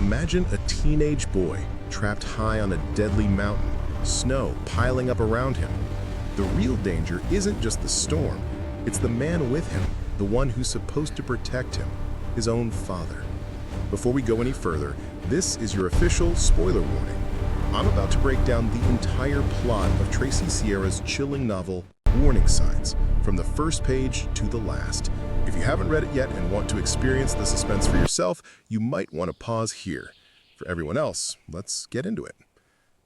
Imagine a teenage boy trapped high on a deadly mountain, snow piling up around him. The real danger isn't just the storm, it's the man with him, the one who's supposed to protect him, his own father. Before we go any further, this is your official spoiler warning. I'm about to break down the entire plot of Tracy Sierra's chilling novel, Warning Signs, from the first page to the last. If you haven't read it yet and want to experience the suspense for yourself, you might want to pause here. For everyone else, let's get into it.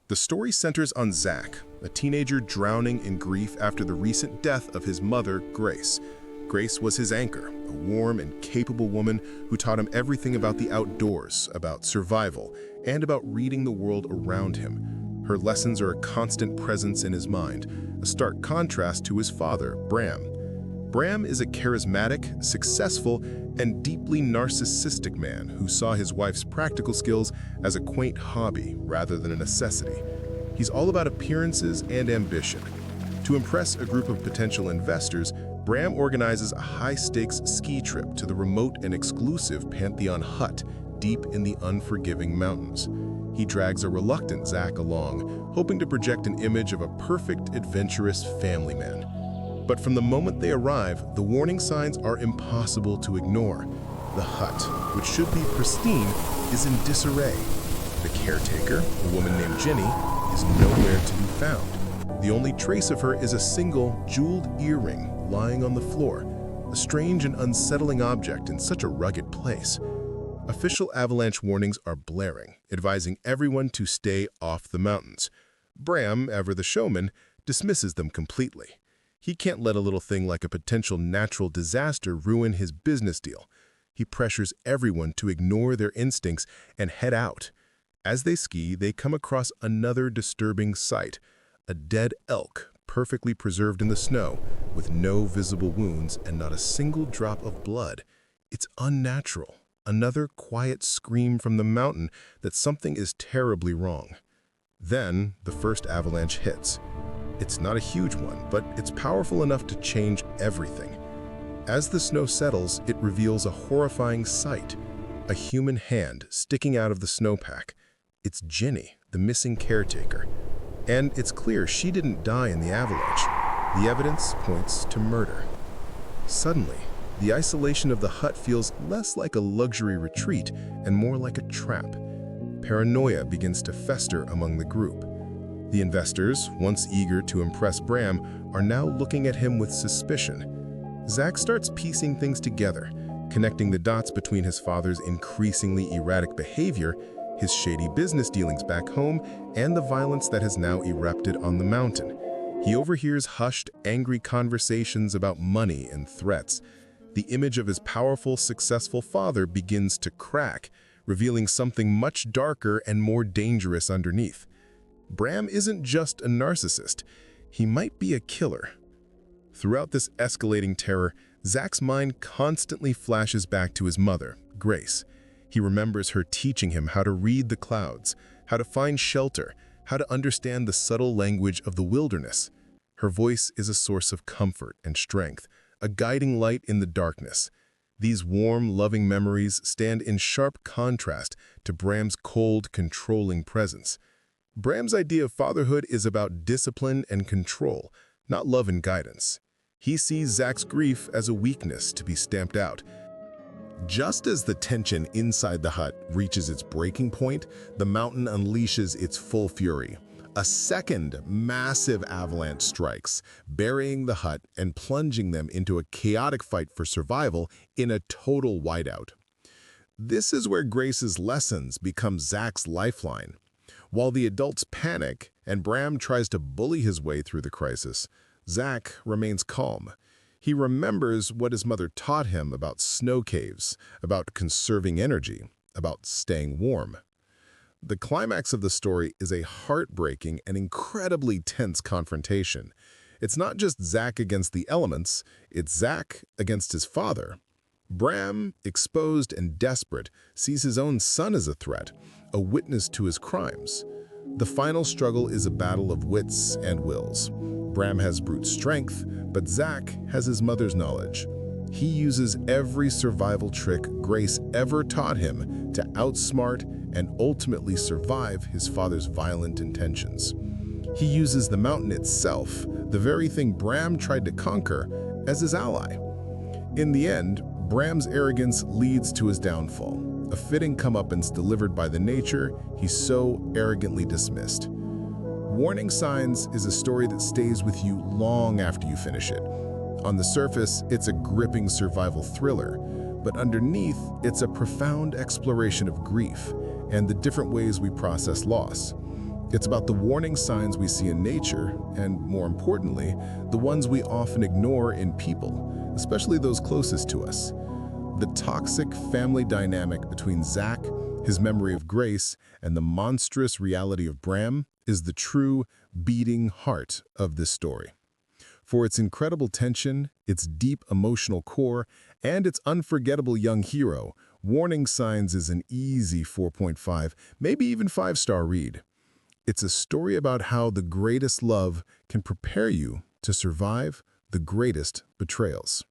The story centers on Zach, a teenager drowning in grief after the recent death of his mother, Grace. Grace was his anchor, a warm and capable woman who taught him everything about the outdoors, about survival, and about reading the world around him. Her lessons are a constant presence in his mind, a stark contrast to his father, Bram. Bram is a charismatic, successful, and deeply narcissistic man who saw his wife's practical skills as a quaint hobby rather than a necessity. He's all about appearances and ambition. To impress a group of potential investors, Bram organizes a high-stakes ski trip to the remote and exclusive Pantheon hut deep in the unforgiving mountains. He drags a reluctant Zach along, hoping to project an image of a perfect, adventurous family man. But from the moment they arrive, the warning signs are impossible to ignore. The hut, which should be pristine, is in disarray. The caretaker, a woman named Jenny, is nowhere to be found. The only trace of her is a single, jeweled earring lying on the floor, a strange and unsettling object in such a rugged place. Official avalanche warnings are blaring, advising everyone to stay off the mountains. Bram, ever the showman, dismisses them completely. He can't let a little thing like a potential natural disaster ruin his business deal. He pressures everyone to ignore their instincts and head out. As they ski, they come across another disturbing sight, a dead elk perfectly preserved in the snow, with no visible wounds and not a single drop of blood. It's unnatural. Another quiet scream from the mountain that something is terribly wrong. Then, the first avalanche hits. It's not a huge one, but it's powerful enough to change everything. As the snow settles, it reveals a horrifying sight, a human hand sticking out of the snowpack. It's Jenny, the missing caretaker. And it's clear she didn't die in the avalanche. The evidence points to murder. Suddenly, the isolation of the hut feels less like a luxury retreat and more like a trap. Paranoia begins to fester among the group. The investors, once eager to impress Bram, are now looking at him with suspicion. Zach starts piecing things together, connecting the dots between his father's increasingly erratic behavior, his shady business dealings back home, and the violence that has now erupted on the mountain. He overhears hushed, angry conversations about money and threats. The image of his powerful, successful father begins to crack, revealing something much darker and more dangerous underneath. Bram isn't just a narcissist, he might be a killer. Throughout this escalating terror, Zach's mind constantly flashes back to his mother, Grace. He remembers her teaching him how to read the clouds, how to find shelter, how to understand the subtle language of the wilderness. Her voice is a source of comfort and strength, a guiding light in the darkness. These warm, loving memories stand in sharp contrast to Bram's cold, controlling presence. Bram's idea of fatherhood is about discipline and control, not love and guidance. He sees Zach's grief as a weakness to be stamped out. Just as the tension inside the hut reaches its breaking point, the mountain unleashes its full fury. A second massive avalanche strikes, burying the hut and plunging them into a chaotic fight for survival in a total whiteout. This is where Grace's lessons become Zach's lifeline. While the adults panic and Bram tries to bully his way through the crisis, Zach remains calm. He remembers what his mother taught him about snow caves, about conserving energy, about staying warm. The climax of the story is a heartbreaking and incredibly tense confrontation. It's not just Zach against the elements, it's Zach against his father. Bram, exposed and desperate, sees his own son as a threat, a witness to his crimes. The final struggle is a battle of wits and wills. Bram has brute strength, but Zach has his mother's knowledge. He uses every survival trick Grace ever taught him to outsmart and ultimately survive his father's violent intentions. He uses the mountain itself, the very thing Bram tried to conquer, as his ally. In the end, Bram's arrogance leads to his downfall, a fitting comeuppance delivered by the nature he so arrogantly dismissed. Warning Signs is a story that stays with you long after you finish it. On the surface, it's a gripping survival thriller, but underneath, it's a profound exploration of grief and the different ways we process loss. It's about the warning signs we see in nature, and more importantly, the ones we often ignore in people, especially those closest to us. The toxic family dynamic between Zach, his memory of Grace, and the monstrous reality of Bram is the true, beating heart of this story. For its incredible tension, its deep emotional core, and its unforgettable young hero, Warning Signs is an easy 4.5, maybe even 5-star read. It's a story about how the greatest love can prepare you to survive the greatest betrayals.